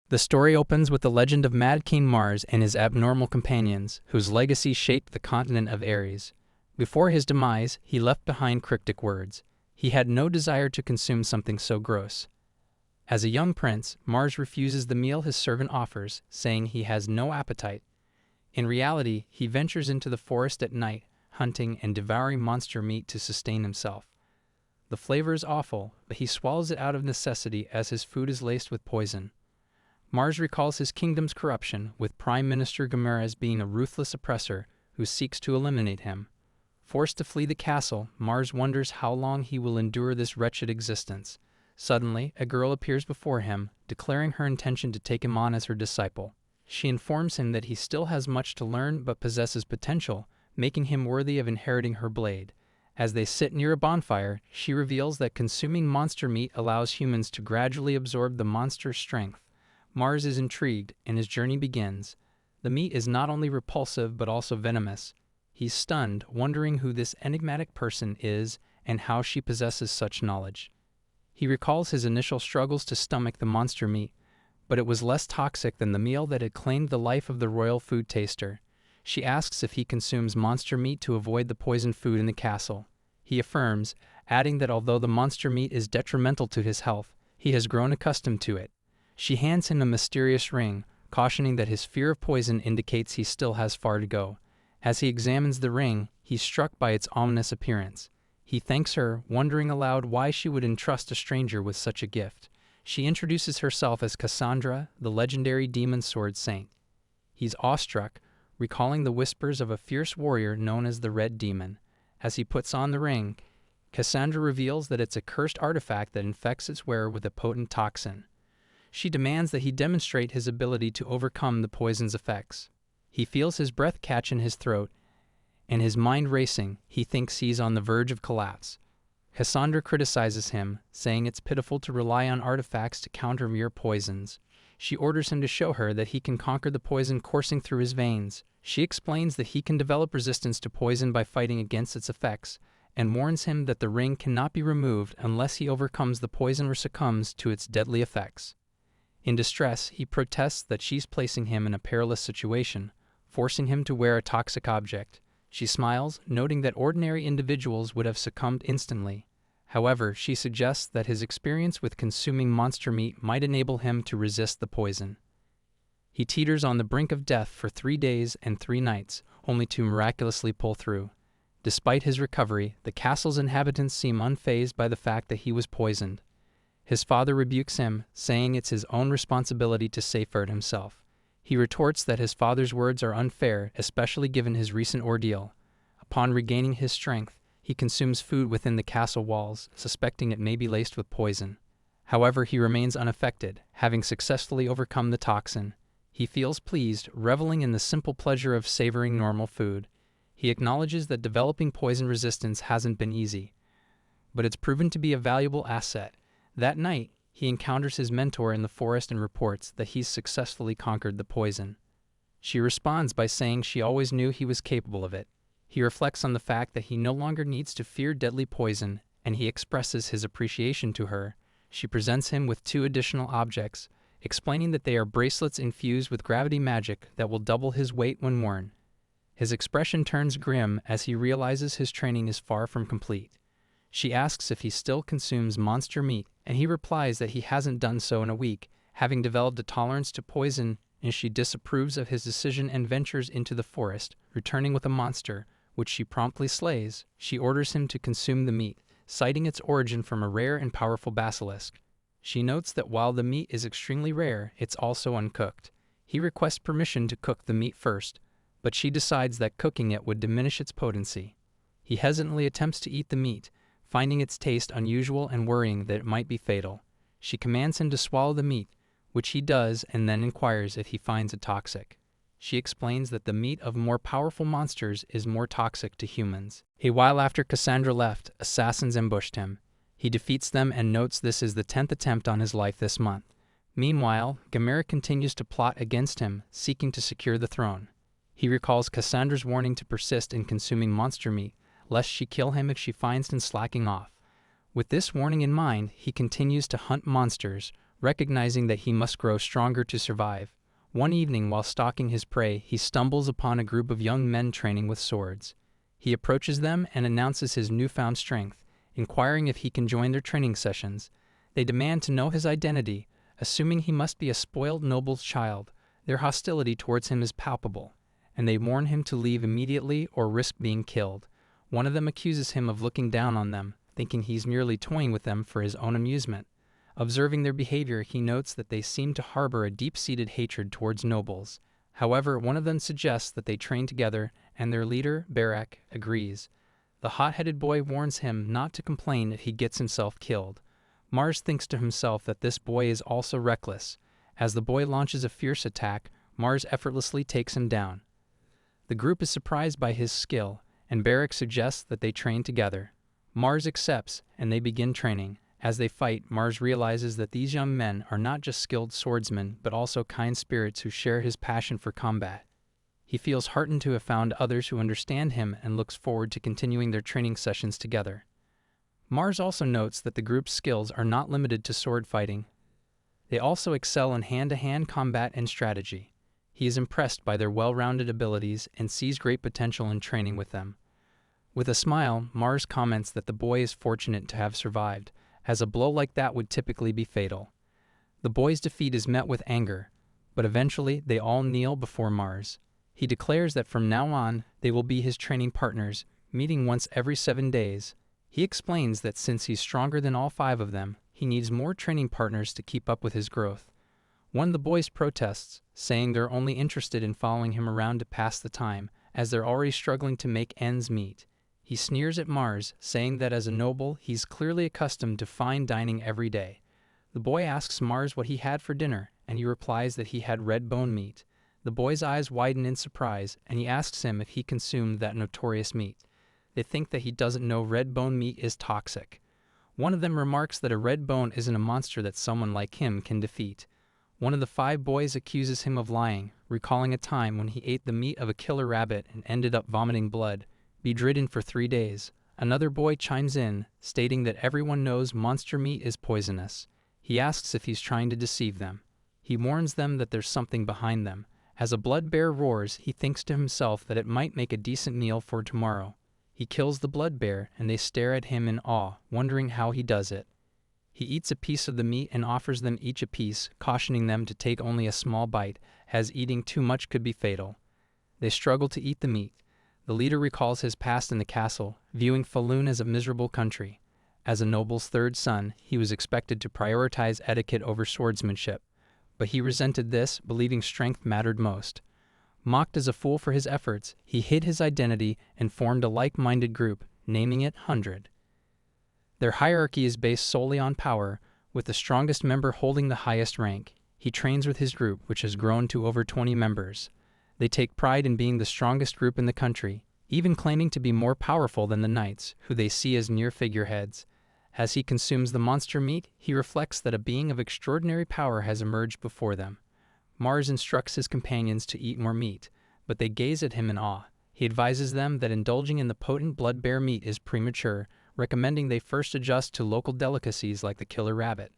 The story opens with the legend of Mad King Mars and his abnormal companions, whose legacy shaped the continent of Ares. Before his demise, he left behind cryptic words. He had no desire to consume something so gross. As a young prince, Mars refuses the meal his servant offers, saying he has no appetite. In reality, he ventures into the forest at night, hunting and devouring monster meat to sustain himself. The flavor is awful, but he swallows it out of necessity as his food is laced with poison. Mars recalls his kingdom's corruption, with Prime Minister Gamera's being a ruthless oppressor who seeks to eliminate him. Forced to flee the castle, Mars wonders how long he will endure this wretched existence. Suddenly, a girl appears before him, declaring her intention to take him on as her disciple. She informs him that he still has much to learn but possesses potential, making him worthy of inheriting her blade. As they sit near a bonfire, she reveals that consuming monster meat allows humans to gradually absorb the monster's strength. Mars is intrigued, and his journey begins. The meat is not only repulsive but also venomous. He's stunned, wondering who this enigmatic person is and how she possesses such knowledge. He recalls his initial struggles to stomach the monster meat, but it was less toxic than the meal that had claimed the life of the royal food taster. She asks if he consumes monster meat to avoid the poisoned food in the castle. He affirms, adding that although the monster meat is detrimental to his health, he has grown accustomed to it. She hands him a mysterious ring, cautioning that his fear of poison indicates he still has far to go. As he examines the ring, he's struck by its ominous appearance. He thanks her, wondering aloud why she would entrust a stranger with such a gift. She introduces herself as Cassandra, the legendary demon sword saint. He's awestruck, recalling the whispers of a fierce warrior known as the Red Demon. As he puts on the ring, Cassandra reveals that it's a cursed artifact that infects its wearer with a potent toxin. She demands that he demonstrate his ability to overcome the poison's effects. He feels his breath catch in his throat, and his mind racing. He thinks he's on the verge of collapse. Cassandra criticizes him, saying it's pitiful to rely on artifacts to counter mere poisons. She orders him to show her that he can conquer the poison coursing through his veins. She explains that he can develop resistance to poison by fighting against its effects, and warns him that the ring cannot be removed unless he overcomes the poison or succumbs to its deadly effects. In distress, he protests that she's placing him in a perilous situation, forcing him to wear a toxic object. She smiles, noting that ordinary individuals would have succumbed instantly. However, she suggests that his experience with consuming monster meat might enable him to resist the poison. He teeters on the brink of death for 3 days and 3 nights, only to miraculously pull through. Despite his recovery, the castle's inhabitants seem unfazed by the fact that he was poisoned. His father rebukes him, saying it's his own responsibility to safeguard himself. He retorts that his father's words are unfair, especially given his recent ordeal. Upon regaining his strength, he consumes food within the castle walls, suspecting it may be laced with poison. However, he remains unaffected, having successfully overcome the toxin. He feels pleased, reveling in the simple pleasure of savoring normal food. He acknowledges that developing poison resistance hasn't been easy, but it's proven to be a valuable asset. That night, he encounters his mentor in the forest and reports that he's successfully conquered the poison. She responds by saying she always knew he was capable of it. He reflects on the fact that he no longer needs to fear deadly poison, and he expresses his appreciation to her. She presents him with 2 additional objects, explaining that they are bracelets infused with gravity magic that will double his weight when worn. His expression turns grim as he realizes his training is far from complete. She asks if he still consumes monster meat, and he replies that he hasn't done so in a week, having developed a tolerance to poison, and she disapproves of his decision and ventures into the forest, returning with a monster, which she promptly slays. She orders him to consume the meat, citing its origin from a rare and powerful basilisk. She notes that while the meat is extremely rare, it's also uncooked. He requests permission to cook the meat first, but she decides that cooking it would diminish its potency. He hesitantly attempts to eat the meat, finding its taste unusual and worrying that it might be fatal. She commands him to swallow the meat, which he does, and then inquires if he finds it toxic. She explains that the meat of more powerful monsters is more toxic to humans. A while after Cassandra left, assassins ambushed him. He defeats them and notes this is the 10th attempt on his life this month. Meanwhile, Gamera continues to plot against him, seeking to secure the throne. He recalls Cassandra's warning to persist in consuming monster meat, lest she kill him if she finds him slacking off. With this warning in mind, he continues to hunt monsters, recognizing that he must grow stronger to survive. One evening, while stalking his prey, he stumbles upon a group of young men training with swords. He approaches them and announces his newfound strength, inquiring if he can join their training sessions. They demand to know his identity, assuming he must be a spoiled noble's child. Their hostility towards him is palpable, and they warn him to leave immediately or risk being killed. One of them accuses him of looking down on them, thinking he's merely toying with them for his own amusement. Observing their behavior, he notes that they seem to harbor a deep-seated hatred towards nobles. However, one of them suggests that they train together, and their leader, Barak, agrees. The hot-headed boy warns him not to complain if he gets himself killed. Mars thinks to himself that this boy is also reckless. As the boy launches a fierce attack, Mars effortlessly takes him down. The group is surprised by his skill, and Barak suggests that they train together. Mars accepts, and they begin training. As they fight, Mars realizes that these young men are not just skilled swordsmen, but also kind spirits who share his passion for combat. He feels heartened to have found others who understand him and looks forward to continuing their training sessions together. Mars also notes that the group's skills are not limited to sword fighting. They also excel in hand-to-hand combat and strategy. He is impressed by their well-rounded abilities and sees great potential in training with them. With a smile, Mars comments that the boy is fortunate to have survived, as a blow like that would typically be fatal. The boy's defeat is met with anger, but eventually they all kneel before Mars. He declares that from now on, they will be his training partners, meeting once every 7 days. He explains that since he's stronger than all 5 of them, he needs more training partners to keep up with his growth. One of the boys protests, saying they're only interested in following him around to pass the time, as they're already struggling to make ends meet. He sneers at Mars, saying that as a noble, he's clearly accustomed to fine dining every day. The boy asks Mars what he had for dinner, and he replies that he had red bone meat. The boy's eyes widen in surprise, and he asks him if he consumed that notorious meat. They think that he doesn't know red bone meat is toxic. One of them remarks that a red bone isn't a monster that someone like him can defeat. One of the 5 boys accuses him of lying, recalling a time when he ate the meat of a killer rabbit and ended up vomiting blood. Bedridden for 3 days. Another boy chimes in, stating that everyone knows monster meat is poisonous. He asks if he's trying to deceive them. He warns them that there's something behind them. As a blood bear roars, he thinks to himself that it might make a decent meal for tomorrow. He kills the blood bear, and they stare at him in awe, wondering how he does it. He eats a piece of the meat and offers them each a piece, cautioning them to take only a small bite, as eating too much could be fatal. They struggle to eat the meat. The leader recalls his past in the castle, viewing Falun as a miserable country. As a noble's 3rd son, he was expected to prioritize etiquette over swordsmanship, but he resented this, believing strength mattered most. Mocked as a fool for his efforts, he hid his identity and formed a like-minded group, naming it 100. Their hierarchy is based solely on power, with the strongest member holding the highest rank. He trains with his group, which has grown to over 20 members. They take pride in being the strongest group in the country, even claiming to be more powerful than the knights, who they see as near figureheads. As he consumes the monster meat, he reflects that a being of extraordinary power has emerged before them. Mars instructs his companions to eat more meat, but they gaze at him in awe. He advises them that indulging in the potent blood bear meat is premature, recommending they first adjust to local delicacies like the killer rabbit.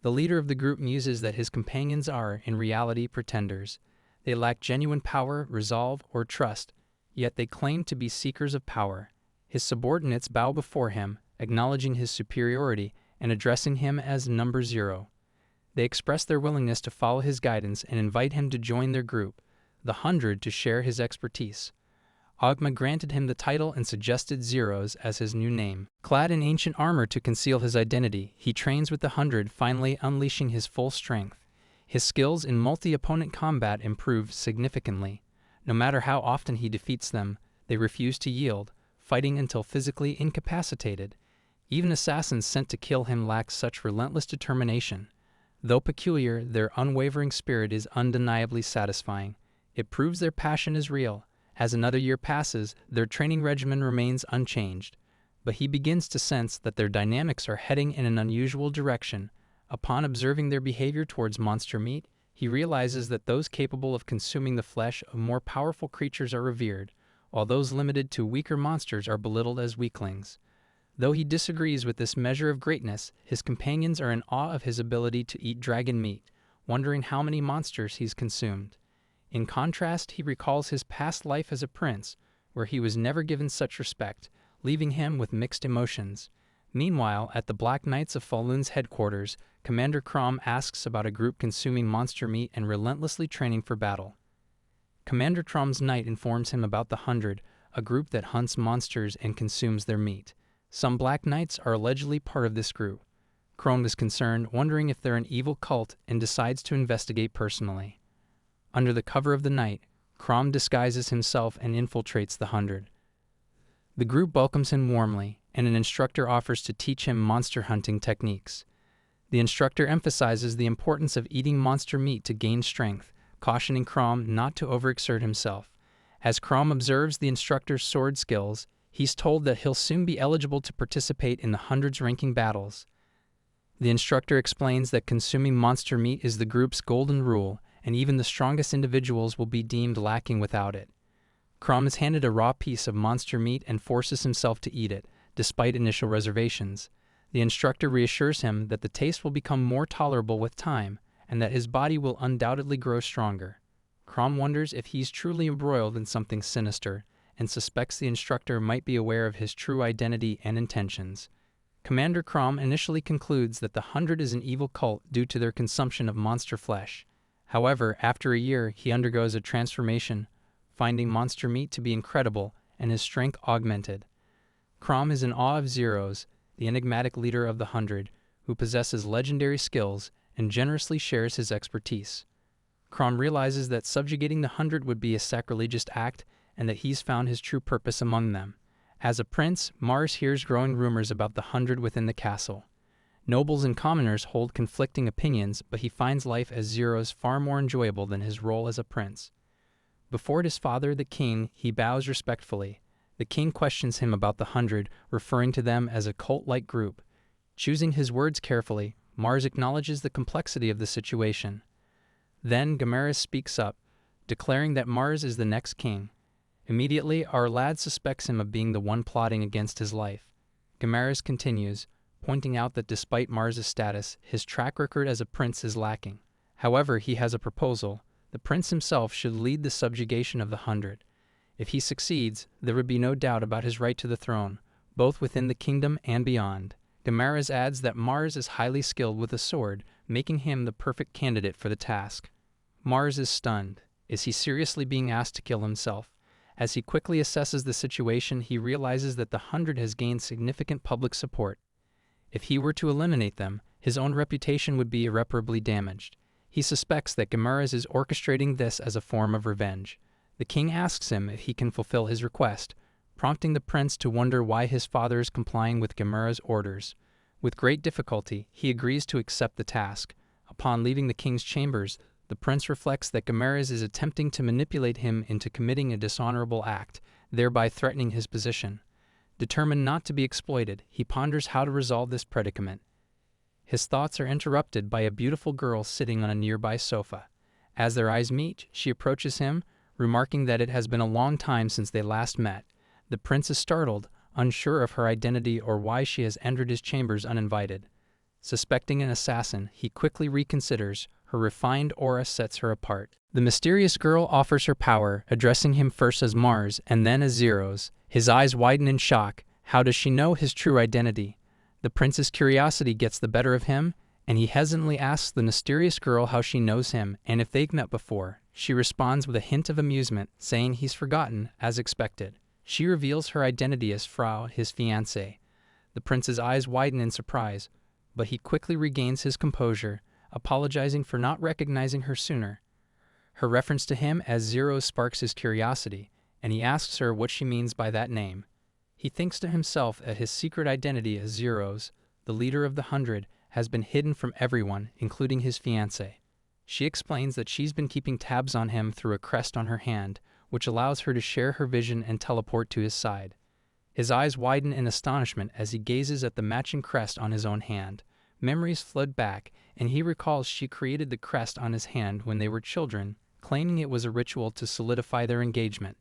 The leader of the group muses that his companions are, in reality, pretenders. They lack genuine power, resolve, or trust, yet they claim to be seekers of power. His subordinates bow before him, acknowledging his superiority and addressing him as number 0. They express their willingness to follow his guidance and invite him to join their group, the 100, to share his expertise. Ogma granted him the title and suggested Zeros as his new name. Clad in ancient armor to conceal his identity, he trains with the 100, finally unleashing his full strength. His skills in multi-opponent combat improve significantly. No matter how often he defeats them, they refuse to yield, fighting until physically incapacitated. Even assassins sent to kill him lack such relentless determination. Though peculiar, their unwavering spirit is undeniably satisfying. It proves their passion is real. As another year passes, their training regimen remains unchanged, but he begins to sense that their dynamics are heading in an unusual direction. Upon observing their behavior towards monster meat, he realizes that those capable of consuming the flesh of more powerful creatures are revered, while those limited to weaker monsters are belittled as weaklings. Though he disagrees with this measure of greatness, his companions are in awe of his ability to eat dragon meat, wondering how many monsters he's consumed. In contrast, he recalls his past life as a prince, where he was never given such respect, leaving him with mixed emotions. Meanwhile, at the Black Knights of Falun's headquarters, Commander Crom asks about a group consuming monster meat and relentlessly training for battle. Commander Crom's knight informs him about the 100, a group that hunts monsters and consumes their meat. Some Black Knights are allegedly part of this group. Crom is concerned, wondering if they're an evil cult, and decides to investigate personally. Under the cover of the night, Crom disguises himself and infiltrates the 100. The group welcomes him warmly, and an instructor offers to teach him monster hunting techniques. The instructor emphasizes the importance of eating monster meat to gain strength, cautioning Crom not to overexert himself. As Crom observes the instructor's sword skills, he's told that he'll soon be eligible to participate in the 100's ranking battles. The instructor explains that consuming monster meat is the group's golden rule, and even the strongest individuals will be deemed lacking without it. Crom is handed a raw piece of monster meat and forces himself to eat it, despite initial reservations. The instructor reassures him that the taste will become more tolerable with time, and that his body will undoubtedly grow stronger. Crom wonders if he's truly embroiled in something sinister, and suspects the instructor might be aware of his true identity and intentions. Commander Crom initially concludes that the 100 is an evil cult due to their consumption of monster flesh. However, after a year, he undergoes a transformation, finding monster meat to be incredible and his strength augmented. Crom is in awe of Zeros, the enigmatic leader of the 100, who possesses legendary skills and generously shares his expertise. Crom realizes that subjugating the 100 would be a sacrilegious act, and that he's found his true purpose among them. As a prince, Mars hears growing rumors about the 100 within the castle. Nobles and commoners hold conflicting opinions, but he finds life as Zeros far more enjoyable than his role as a prince. Before his father, the king, he bows respectfully. The king questions him about the 100, referring to them as a cult-like group. Choosing his words carefully, Mars acknowledges the complexity of the situation. Then Gamera speaks up, declaring that Mars is the next king. Immediately, our lad suspects him of being the one plotting against his life. Gamera continues, pointing out that despite Mars's status, his track record as a prince is lacking. However, he has a proposal. The prince himself should lead the subjugation of the 100. If he succeeds, there would be no doubt about his right to the throne, both within the kingdom and beyond. Gamera adds that Mars is highly skilled with a sword, making him the perfect candidate for the task. Mars is stunned. Is he seriously being asked to kill himself? As he quickly assesses the situation, he realizes that the 100 has gained significant public support. If he were to eliminate them, his own reputation would be irreparably damaged. He suspects that Gamera is orchestrating this as a form of revenge. The king asks him if he can fulfill his request, prompting the prince to wonder why his father is complying with Gamera's orders. With great difficulty, he agrees to accept the task. Upon leaving the king's chambers, the prince reflects that Gamera is attempting to manipulate him into committing a dishonorable act, thereby threatening his position. Determined not to be exploited, he ponders how to resolve this predicament. His thoughts are interrupted by a beautiful girl sitting on a nearby sofa. As their eyes meet, she approaches him, remarking that it has been a long time since they last met. The prince is startled, unsure of her identity or why she has entered his chambers uninvited. Suspecting an assassin, he quickly reconsiders. Her refined aura sets her apart. The mysterious girl offers her power, addressing him first as Mars and then as Zeros. His eyes widen in shock. How does she know his true identity? The prince's curiosity gets the better of him, and he hesitantly asks the mysterious girl how she knows him and if they've met before. She responds with a hint of amusement, saying he's forgotten, as expected. She reveals her identity as Frau, his fiancée. The prince's eyes widen in surprise, but he quickly regains his composure, apologizing for not recognizing her sooner. Her reference to him as Zeros sparks his curiosity, and he asks her what she means by that name. He thinks to himself that his secret identity as Zeros, the leader of the 100, has been hidden from everyone, including his fiancée. She explains that she's been keeping tabs on him through a crest on her hand, which allows her to share her vision and teleport to his side. His eyes widen in astonishment as he gazes at the matching crest on his own hand. Memories flood back, and he recalls she created the crest on his hand when they were children, claiming it was a ritual to solidify their engagement.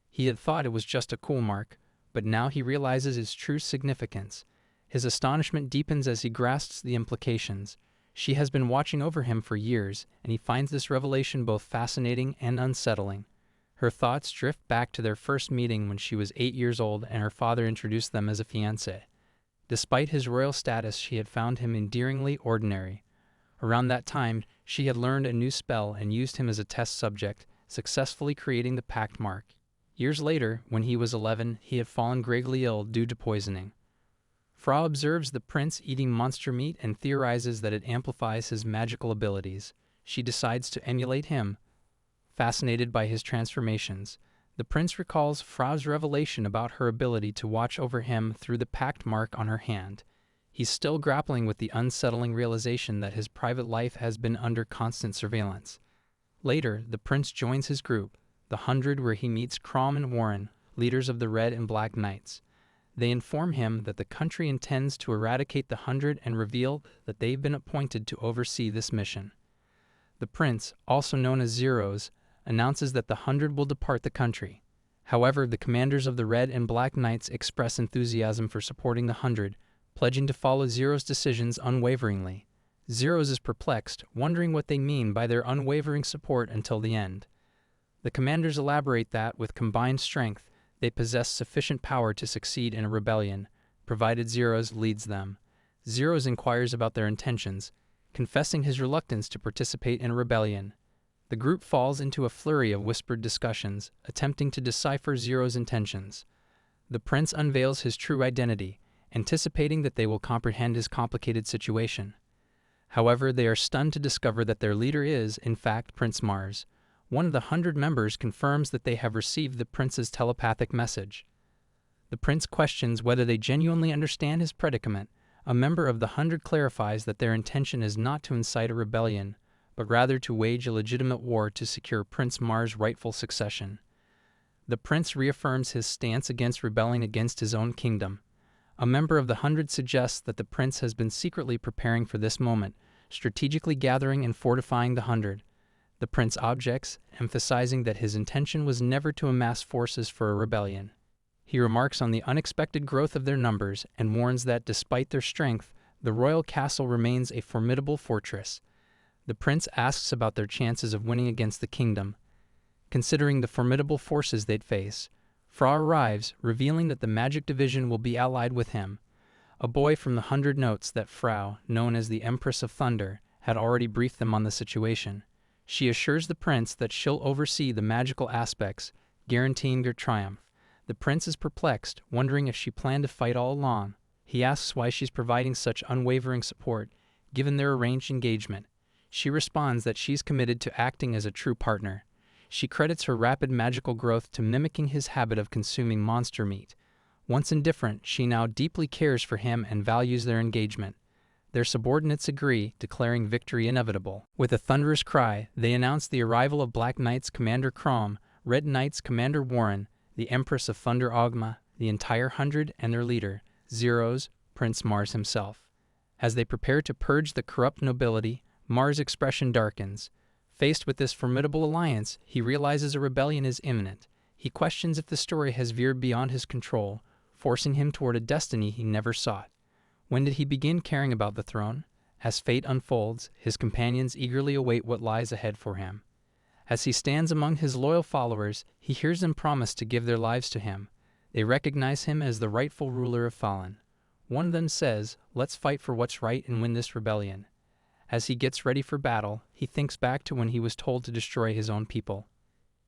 He had thought it was just a cool mark, but now he realizes its true significance. His astonishment deepens as he grasps the implications. She has been watching over him for years, and he finds this revelation both fascinating and unsettling. Her thoughts drift back to their first meeting when she was 8 years old and her father introduced them as a fiancé. Despite his royal status, she had found him endearingly ordinary. Around that time, she had learned a new spell and used him as a test subject, successfully creating the pact mark. Years later, when he was 11, he had fallen gravely ill due to poisoning. Frau observes the prince eating monster meat and theorizes that it amplifies his magical abilities. She decides to emulate him. Fascinated by his transformations, the prince recalls Frau's revelation about her ability to watch over him through the pact mark on her hand. He's still grappling with the unsettling realization that his private life has been under constant surveillance. Later, the prince joins his group, the 100, where he meets Crom and Warren, leaders of the Red and Black Knights. They inform him that the country intends to eradicate the 100 and reveal that they've been appointed to oversee this mission. The prince, also known as Zeros, announces that the 100 will depart the country. However, the commanders of the Red and Black Knights express enthusiasm for supporting the 100, pledging to follow Zero's decisions unwaveringly. Zeros is perplexed, wondering what they mean by their unwavering support until the end. The commanders elaborate that, with combined strength, they possess sufficient power to succeed in a rebellion, provided Zeros leads them. Zeros inquires about their intentions, confessing his reluctance to participate in a rebellion. The group falls into a flurry of whispered discussions, attempting to decipher Zero's intentions. The prince unveils his true identity, anticipating that they will comprehend his complicated situation. However, they are stunned to discover that their leader is, in fact, Prince Mars. One of the 100 members confirms that they have received the prince's telepathic message. The prince questions whether they genuinely understand his predicament. A member of the 100 clarifies that their intention is not to incite a rebellion, but rather to wage a legitimate war to secure Prince Mars' rightful succession. The prince reaffirms his stance against rebelling against his own kingdom. A member of the 100 suggests that the prince has been secretly preparing for this moment, strategically gathering and fortifying the 100. The prince objects, emphasizing that his intention was never to amass forces for a rebellion. He remarks on the unexpected growth of their numbers and warns that despite their strength, the royal castle remains a formidable fortress. The prince asks about their chances of winning against the kingdom. Considering the formidable forces they'd face, Frau arrives, revealing that the magic division will be allied with him. A boy from the 100 notes that Frau, known as the Empress of Thunder, had already briefed them on the situation. She assures the prince that she'll oversee the magical aspects, guaranteeing their triumph. The prince is perplexed, wondering if she planned to fight all along. He asks why she's providing such unwavering support, given their arranged engagement. She responds that she's committed to acting as a true partner. She credits her rapid magical growth to mimicking his habit of consuming monster meat. Once indifferent, she now deeply cares for him and values their engagement. Their subordinates agree, declaring victory inevitable. With a thunderous cry, they announce the arrival of Black Knights Commander Crom, Red Knights Commander Warren, the Empress of Thunder Ogma, the entire 100, and their leader, Zeros, Prince Mars himself. As they prepare to purge the corrupt nobility, Mars' expression darkens. Faced with this formidable alliance, he realizes a rebellion is imminent. He questions if the story has veered beyond his control, forcing him toward a destiny he never sought. When did he begin caring about the throne? As fate unfolds, his companions eagerly await what lies ahead for him. As he stands among his loyal followers, he hears them promise to give their lives to him. They recognize him as the rightful ruler of Fallen. One of them says, "Let's fight for what's right and win this rebellion." As he gets ready for battle, he thinks back to when he was told to destroy his own people.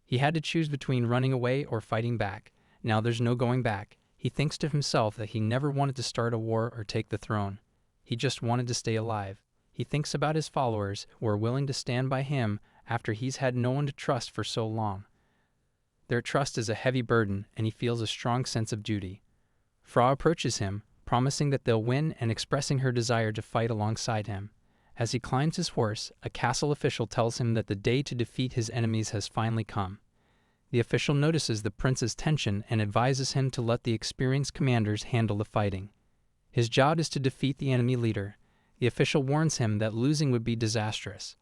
He had to choose between running away or fighting back. Now there's no going back. He thinks to himself that he never wanted to start a war or take the throne. He just wanted to stay alive. He thinks about his followers who are willing to stand by him after he's had no one to trust for so long. Their trust is a heavy burden, and he feels a strong sense of duty. Frau approaches him, promising that they'll win and expressing her desire to fight alongside him. As he climbs his horse, a castle official tells him that the day to defeat his enemies has finally come. The official notices the prince's tension and advises him to let the experienced commanders handle the fighting. His job is to defeat the enemy leader. The official warns him that losing would be disastrous.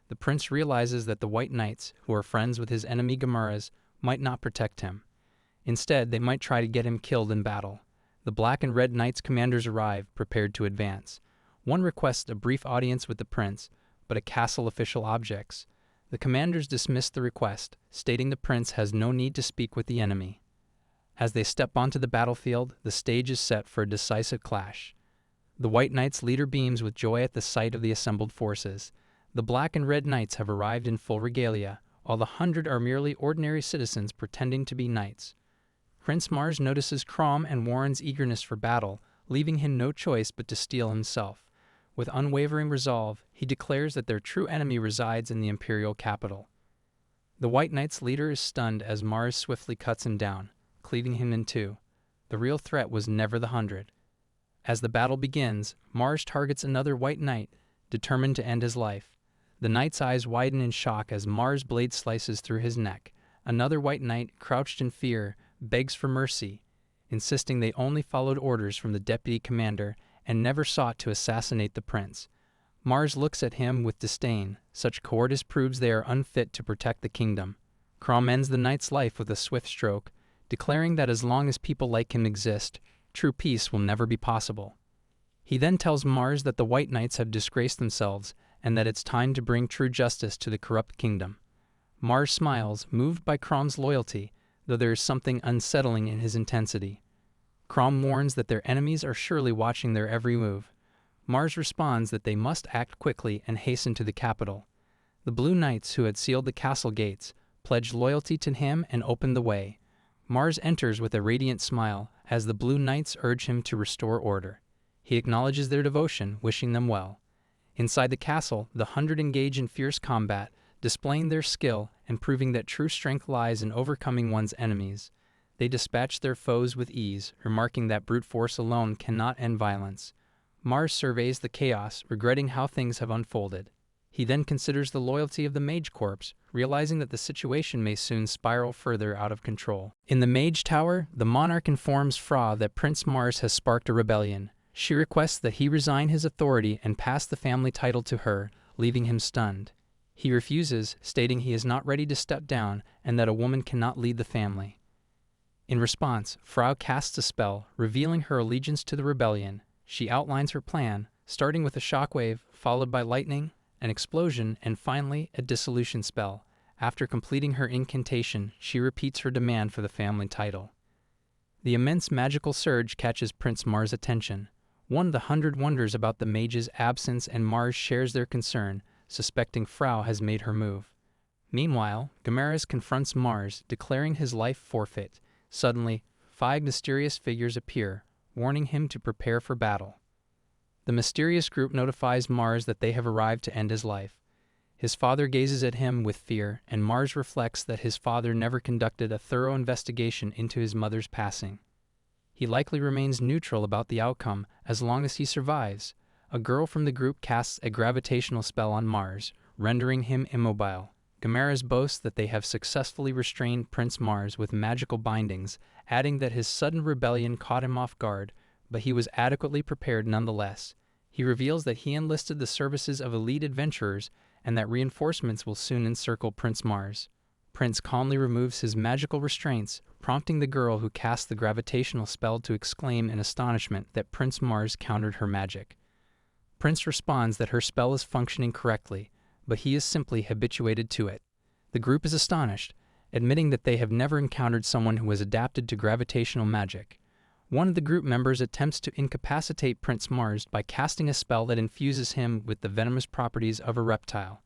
The prince realizes that the White Knights, who are friends with his enemy Gamara's, might not protect him. Instead, they might try to get him killed in battle. The Black and Red Knights commanders arrive, prepared to advance. One requests a brief audience with the prince, but a castle official objects. The commanders dismiss the request, stating the prince has no need to speak with the enemy. As they step onto the battlefield, the stage is set for a decisive clash. The White Knight's leader beams with joy at the sight of the assembled forces. The Black and Red Knights have arrived in full regalia, while the 100 are merely ordinary citizens pretending to be knights. Prince Mars notices Crom and Warren's eagerness for battle, leaving him no choice but to steel himself. With unwavering resolve, he declares that their true enemy resides in the imperial capital. The White Knight's leader is stunned as Mars swiftly cuts him down, cleaving him in two. The real threat was never the 100. As the battle begins, Mars targets another White Knight, determined to end his life. The knight's eyes widen in shock as Mars' blade slices through his neck. Another White Knight, crouched in fear, begs for mercy, insisting they only followed orders from the deputy commander and never sought to assassinate the prince. Mars looks at him with disdain. Such cowardice proves they are unfit to protect the kingdom. Crom ends the knight's life with a swift stroke, declaring that as long as people like him exist, true peace will never be possible. He then tells Mars that the White Knights have disgraced themselves and that it's time to bring true justice to the corrupt kingdom. Mars smiles, moved by Crom's loyalty, though there is something unsettling in his intensity. Crom warns that their enemies are surely watching their every move. Mars responds that they must act quickly and hasten to the capital. The Blue Knights, who had sealed the castle gates, pledge loyalty to him and open the way. Mars enters with a radiant smile as the Blue Knights urge him to restore order. He acknowledges their devotion, wishing them well. Inside the castle, the 100 engage in fierce combat, displaying their skill and proving that true strength lies in overcoming one's enemies. They dispatch their foes with ease, remarking that brute force alone cannot end violence. Mars surveys the chaos, regretting how things have unfolded. He then considers the loyalty of the Mage Corps, realizing that the situation may soon spiral further out of control. In the Mage Tower, the monarch informs Frau that Prince Mars has sparked a rebellion. She requests that he resign his authority and pass the family title to her, leaving him stunned. He refuses, stating he is not ready to step down and that a woman cannot lead the family. In response, Frau casts a spell, revealing her allegiance to the rebellion. She outlines her plan, starting with a shockwave, followed by lightning, an explosion, and finally, a dissolution spell. After completing her incantation, she repeats her demand for the family title. The immense magical surge catches Prince Mars' attention. One of the 100 wonders about the mage's absence, and Mars shares their concern, suspecting Frau has made her move. Meanwhile, Gamera's confronts Mars, declaring his life forfeit. Suddenly, 5 mysterious figures appear, warning him to prepare for battle. The mysterious group notifies Mars that they have arrived to end his life. His father gazes at him with fear, and Mars reflects that his father never conducted a thorough investigation into his mother's passing. He likely remains neutral about the outcome as long as he survives. A girl from the group casts a gravitational spell on Mars, rendering him immobile. Gamera's boast that they have successfully restrained Prince Mars with magical bindings, adding that his sudden rebellion caught him off guard, but he was adequately prepared nonetheless. He reveals that he enlisted the services of elite adventurers and that reinforcements will soon encircle Prince Mars. Prince calmly removes his magical restraints, prompting the girl who cast the gravitational spell to exclaim in astonishment that Prince Mars countered her magic. Prince responds that her spell is functioning correctly, but he is simply habituated to it. The group is astonished, admitting that they have never encountered someone who has adapted to gravitational magic. One of the group members attempts to incapacitate Prince Mars by casting a spell that infuses him with the venomous properties of a reptile.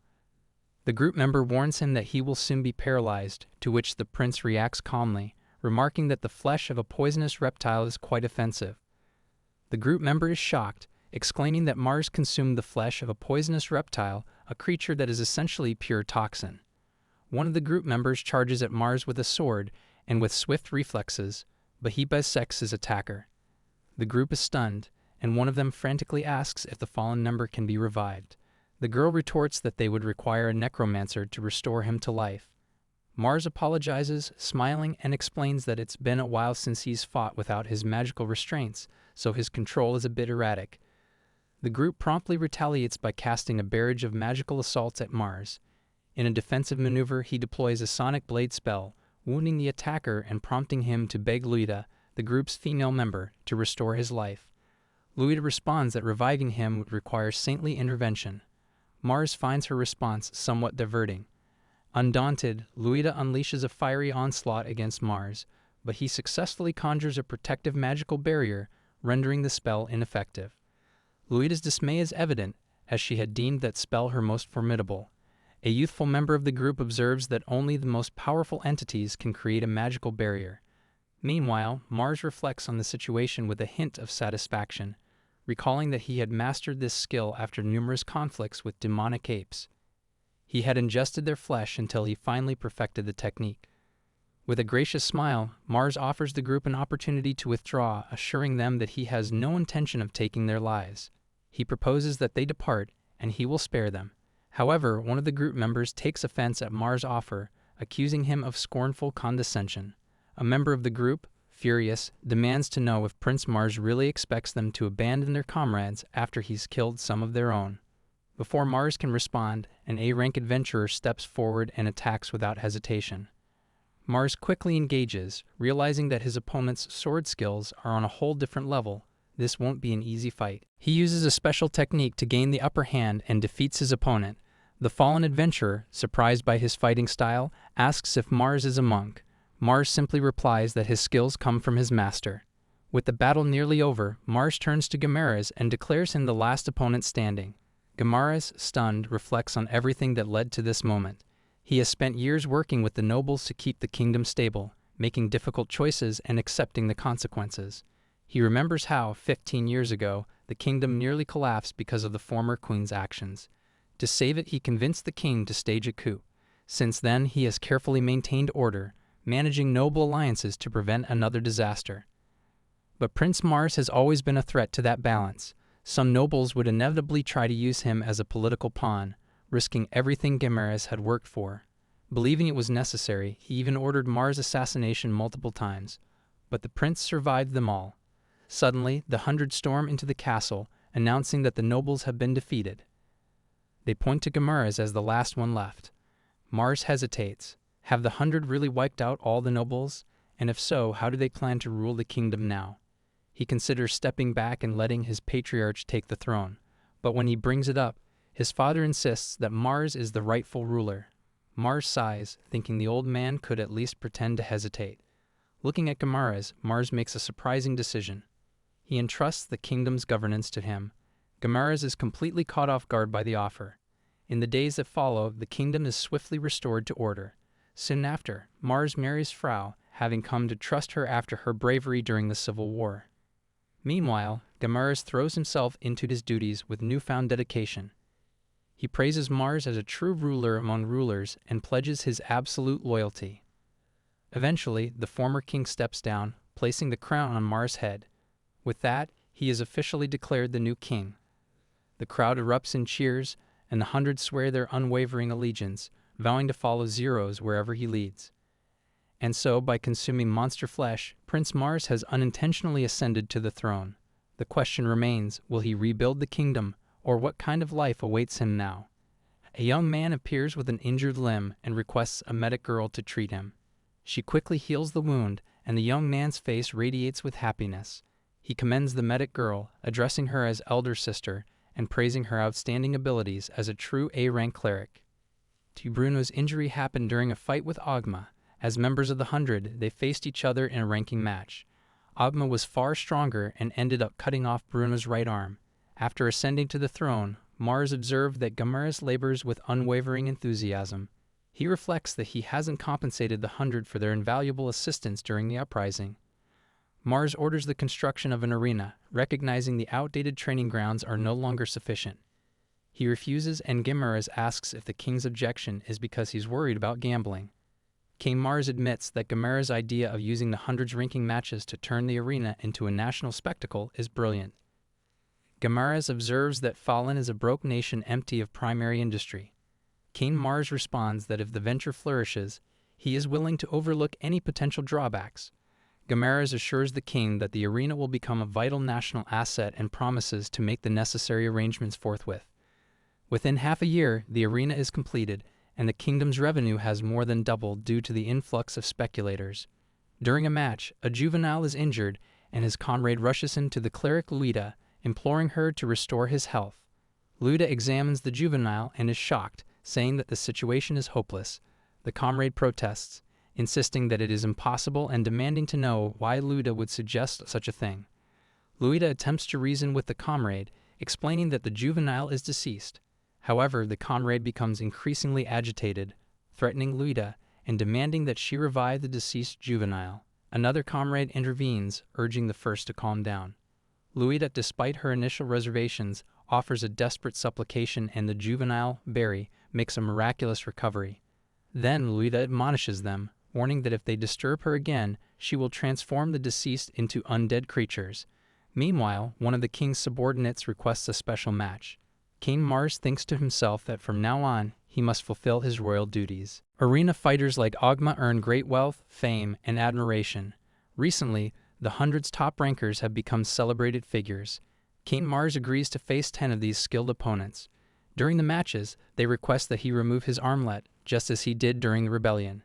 The group member warns him that he will soon be paralyzed, to which the prince reacts calmly, remarking that the flesh of a poisonous reptile is quite offensive. The group member is shocked, exclaiming that Mars consumed the flesh of a poisonous reptile, a creature that is essentially pure toxin. One of the group members charges at Mars with a sword and with swift reflexes, but he bisects his attacker. The group is stunned, and one of them frantically asks if the fallen member can be revived. The girl retorts that they would require a necromancer to restore him to life. Mars apologizes, smiling, and explains that it's been a while since he's fought without his magical restraints, so his control is a bit erratic. The group promptly retaliates by casting a barrage of magical assaults at Mars. In a defensive maneuver, he deploys a sonic blade spell, wounding the attacker and prompting him to beg Luida, the group's female member, to restore his life. Luida responds that reviving him would require saintly intervention. Mars finds her response somewhat diverting. Undaunted, Luida unleashes a fiery onslaught against Mars, but he successfully conjures a protective magical barrier, rendering the spell ineffective. Luida's dismay is evident, as she had deemed that spell her most formidable. A youthful member of the group observes that only the most powerful entities can create a magical barrier. Meanwhile, Mars reflects on the situation with a hint of satisfaction, recalling that he had mastered this skill after numerous conflicts with demonic apes. He had ingested their flesh until he finally perfected the technique. With a gracious smile, Mars offers the group an opportunity to withdraw, assuring them that he has no intention of taking their lives. He proposes that they depart, and he will spare them. However, one of the group members takes offense at Mars' offer, accusing him of scornful condescension. A member of the group, furious, demands to know if Prince Mars really expects them to abandon their comrades after he's killed some of their own. Before Mars can respond, an A-rank adventurer steps forward and attacks without hesitation. Mars quickly engages, realizing that his opponent's sword skills are on a whole different level. This won't be an easy fight. He uses a special technique to gain the upper hand and defeats his opponent. The fallen adventurer, surprised by his fighting style, asks if Mars is a monk. Mars simply replies that his skills come from his master. With the battle nearly over, Mars turns to Guimarães and declares him the last opponent standing. Guimarães, stunned, reflects on everything that led to this moment. He has spent years working with the nobles to keep the kingdom stable, making difficult choices and accepting the consequences. He remembers how, 15 years ago, the kingdom nearly collapsed because of the former queen's actions. To save it, he convinced the king to stage a coup. Since then, he has carefully maintained order, managing noble alliances to prevent another disaster. But Prince Mars has always been a threat to that balance. Some nobles would inevitably try to use him as a political pawn, risking everything Guimarães had worked for. Believing it was necessary, he even ordered Mars' assassination multiple times. But the prince survived them all. Suddenly, the 100 storm into the castle, announcing that the nobles have been defeated. They point to Guimarães as the last one left. Mars hesitates. Have the 100 really wiped out all the nobles? And if so, how do they plan to rule the kingdom now? He considers stepping back and letting his patriarch take the throne. But when he brings it up, his father insists that Mars is the rightful ruler. Mars sighs, thinking the old man could at least pretend to hesitate. Looking at Guimarães, Mars makes a surprising decision. He entrusts the kingdom's governance to him. Guimarães is completely caught off guard by the offer. In the days that follow, the kingdom is swiftly restored to order. Soon after, Mars marries Frau, having come to trust her after her bravery during the Civil War. Meanwhile, Guimarães throws himself into his duties with newfound dedication. He praises Mars as a true ruler among rulers and pledges his absolute loyalty. Eventually, the former king steps down, placing the crown on Mars' head. With that, he is officially declared the new king. The crowd erupts in cheers, and the 100 swear their unwavering allegiance, vowing to follow Zeros wherever he leads. And so, by consuming monster flesh, Prince Mars has unintentionally ascended to the throne. The question remains, will he rebuild the kingdom, or what kind of life awaits him now? A young man appears with an injured limb and requests a medic girl to treat him. She quickly heals the wound, and the young man's face radiates with happiness. He commends the medic girl, addressing her as elder sister, and praising her outstanding abilities as a true A-rank cleric. To Bruno's injury happened during a fight with Ogma. As members of the 100, they faced each other in a ranking match. Ogma was far stronger and ended up cutting off Bruno's right arm. After ascending to the throne, Mars observed that Guimarães labors with unwavering enthusiasm. He reflects that he hasn't compensated the 100 for their invaluable assistance during the uprising. Mars orders the construction of an arena, recognizing the outdated training grounds are no longer sufficient. He refuses, and Guimarães asks if the king's objection is because he's worried about gambling. King Mars admits that Guimarães' idea of using the 100's ranking matches to turn the arena into a national spectacle is brilliant. Guimarães observes that Fallen is a broke nation empty of primary industry. King Mars responds that if the venture flourishes, he is willing to overlook any potential drawbacks. Guimarães assures the king that the arena will become a vital national asset and promises to make the necessary arrangements forthwith. Within half a year, the arena is completed, and the kingdom's revenue has more than doubled due to the influx of speculators. During a match, a juvenile is injured, and his comrade rushes in to the cleric Luida, imploring her to restore his health. Luida examines the juvenile and is shocked, saying that the situation is hopeless. The comrade protests, insisting that it is impossible and demanding to know why Luida would suggest such a thing. Luida attempts to reason with the comrade, explaining that the juvenile is deceased. However, the comrade becomes increasingly agitated, threatening Luida and demanding that she revive the deceased juvenile. Another comrade intervenes, urging the first to calm down. Luida, despite her initial reservations, offers a desperate supplication, and the juvenile, Barry, makes a miraculous recovery. Then Luida admonishes them, warning that if they disturb her again, she will transform the deceased into undead creatures. Meanwhile, one of the king's subordinates requests a special match. King Mars thinks to himself that from now on, he must fulfill his royal duties. Arena fighters like Ogma earn great wealth, fame, and admiration. Recently, the 100's top rankers have become celebrated figures. King Mars agrees to face 10 of these skilled opponents. During the matches, they request that he remove his armlet, just as he did during the rebellion.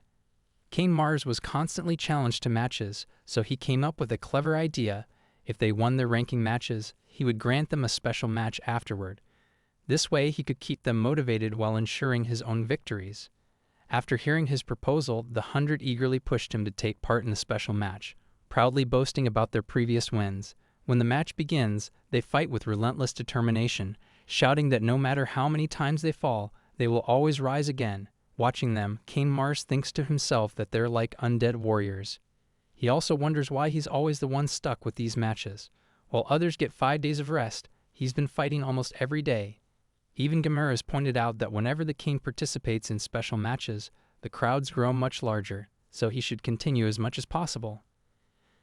King Mars was constantly challenged to matches, so he came up with a clever idea. If they won their ranking matches, he would grant them a special match afterward. This way he could keep them motivated while ensuring his own victories. After hearing his proposal, the 100 eagerly pushed him to take part in the special match, proudly boasting about their previous wins. When the match begins, they fight with relentless determination, shouting that no matter how many times they fall, they will always rise again. Watching them, King Mars thinks to himself that they're like undead warriors. He also wonders why he's always the one stuck with these matches. While others get 5 days of rest, he's been fighting almost every day. Even Gamera's pointed out that whenever the king participates in special matches, the crowds grow much larger, so he should continue as much as possible.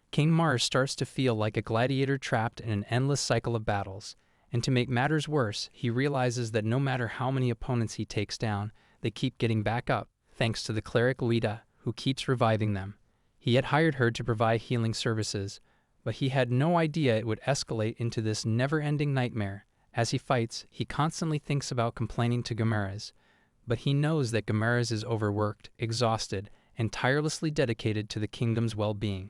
King Mars starts to feel like a gladiator trapped in an endless cycle of battles, and to make matters worse, he realizes that no matter how many opponents he takes down, they keep getting back up, thanks to the cleric Luida, who keeps reviving them. He had hired her to provide healing services, but he had no idea it would escalate into this never-ending nightmare. As he fights, he constantly thinks about complaining to Gamera's, but he knows that Gamera's is overworked, exhausted, and tirelessly dedicated to the kingdom's well-being.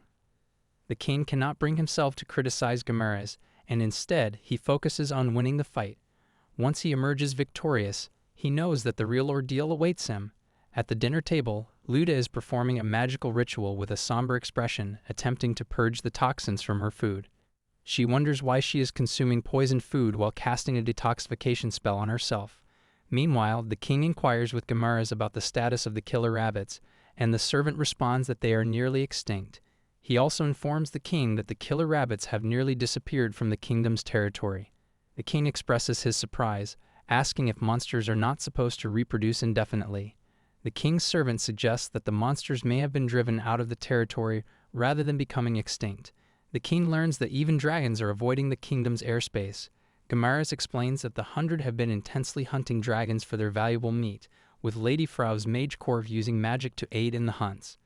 The king cannot bring himself to criticize Gamera's, and instead he focuses on winning the fight. Once he emerges victorious, he knows that the real ordeal awaits him. At the dinner table, Luida is performing a magical ritual with a somber expression, attempting to purge the toxins from her food. She wonders why she is consuming poisoned food while casting a detoxification spell on herself. Meanwhile, the king inquires with Gamera's about the status of the killer rabbits, and the servant responds that they are nearly extinct. He also informs the king that the killer rabbits have nearly disappeared from the kingdom's territory. The king expresses his surprise, asking if monsters are not supposed to reproduce indefinitely. The king's servant suggests that the monsters may have been driven out of the territory rather than becoming extinct. The king learns that even dragons are avoiding the kingdom's airspace. Gamera's explains that the 100 have been intensely hunting dragons for their valuable meat, with Lady Frau's mage corps using magic to aid in the hunts.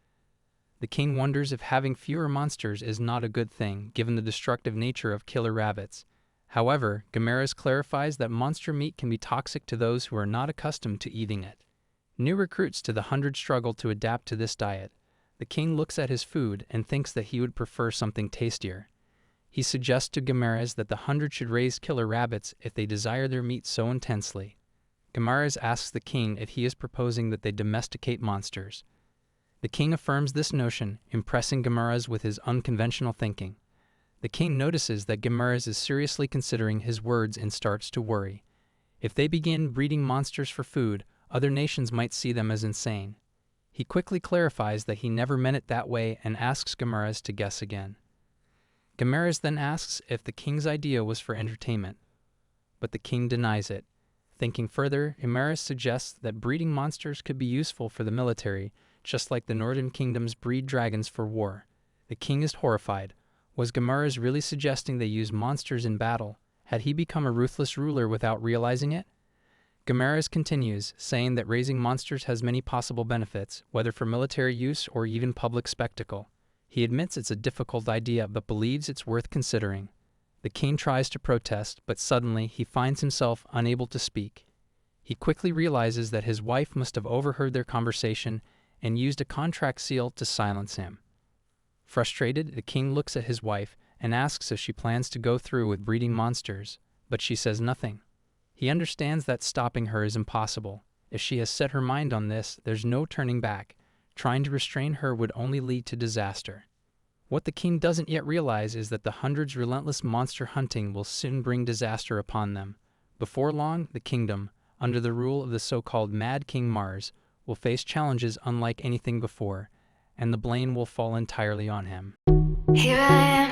The king wonders if having fewer monsters is not a good thing, given the destructive nature of killer rabbits. However, Gamera's clarifies that monster meat can be toxic to those who are not accustomed to eating it. New recruits to the 100 struggle to adapt to this diet. The king looks at his food and thinks that he would prefer something tastier. He suggests to Gamera's that the 100 should raise killer rabbits if they desire their meat so intensely. Gamera's asks the king if he is proposing that they domesticate monsters. The king affirms this notion, impressing Gamera's with his unconventional thinking. The king notices that Gamera's is seriously considering his words and starts to worry. If they begin breeding monsters for food, other nations might see them as insane. He quickly clarifies that he never meant it that way and asks Gamera's to guess again. Gamera's then asks if the king's idea was for entertainment, but the king denies it. Thinking further, Gamera's suggests that breeding monsters could be useful for the military, just like the northern kingdoms breed dragons for war. The king is horrified. Was Gamera's really suggesting they use monsters in battle? Had he become a ruthless ruler without realizing it? Gamera's continues, saying that raising monsters has many possible benefits, whether for military use or even public spectacle. He admits it's a difficult idea, but believes it's worth considering. The king tries to protest, but suddenly he finds himself unable to speak. He quickly realizes that his wife must have overheard their conversation and used a contract seal to silence him. Frustrated, the king looks at his wife and asks if she plans to go through with breeding monsters, but she says nothing. He understands that stopping her is impossible. If she has set her mind on this, there's no turning back. Trying to restrain her would only lead to disaster. What the king doesn't yet realize is that the hundred's relentless monster hunting will soon bring disaster upon them. Before long, the kingdom, under the rule of the so-called Mad King Mars, will face challenges unlike anything before, and the blame will fall entirely on him. Here I am.